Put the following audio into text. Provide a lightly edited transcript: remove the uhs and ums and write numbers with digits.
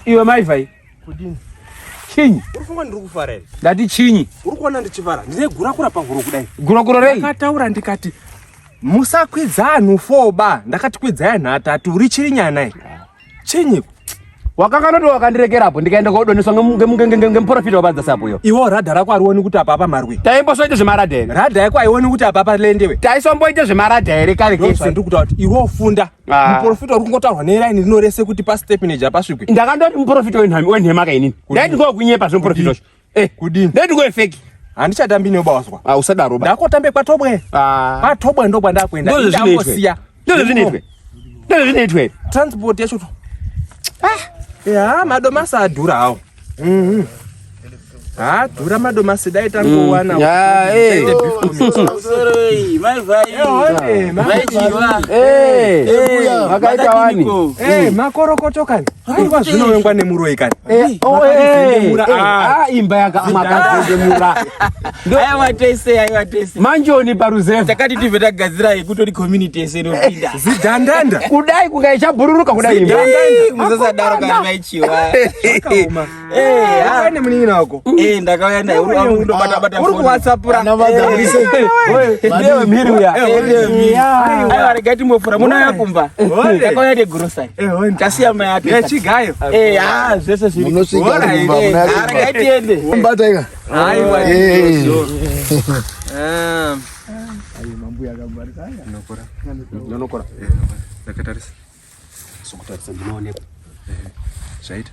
Iwe maivai. Kudini. Chinyi. Urufunga ndiri kufara ere. Ndati chinyi. Uri kuona ndichifara. Ndine gurakura pahuro kudai. Gurakura rei. Ndakataura ndikati musakwidza anhu 4 ba. Ndakati kwidzai anhu 3. Uri chirinyana ere. Chinyi. Wakakanoto wakandirekerapo ndikaenda kodoneswa ngemuprofita wabadza sapo yo. Iwo radha rako arioni kuti apa marwi. Taimbosoite zvemaradha ere. Radha yako aioni kuti apa lendewe. Taisomboite zvemaradha ere kare kese. Ndikuti kuti iwo ufunda. Muprofita uri kungotaurwa neline rinorese kuti pa step neja pasvikwe. Ndakandoti muprofita wenhema kainini. Ndaiti ngokunyepa zvomuprofita zvo. Kudini. Ndaiti ngofeki. Handichatambi neubawaswa. Usadaro ba. Ndakotambe kwatobwe. Kwatobwe ndo kwandakwenda. Ndozvinoitwe. Ndozvinoitwe. Transport yacho. Ya, madomasi adhura hawo. Dhura madomasi dai tangowana. Makaita wani. Makorokoto kani. Kwa Zvinovengwa neMuroyi kani. Imba yakamakazemura. Aiwa tese. Manjoni paruzevu. Takati tive tagadzira yekutori community yese inopinda. Zidhandanda. Kudai kungaichabururuka kudai imba. Musasadaro kana maichiwa. Akauma. Akaine munina wako. Ndakauya naye uri bata uri kuwhatsapura. Ndewe mhiri uya. Aiwa regati mofura muna yakumba. Ndakauya negrosari. Tasiya mai ati. Yechigayo. Zvese zviri. Munosvika kumba muna. Regati ende. Mbata ika. Aiwa. Mambo yakangwarika. Nonokora. Ndakatarisa. Sokutarisa ndinooneka. Zvaita.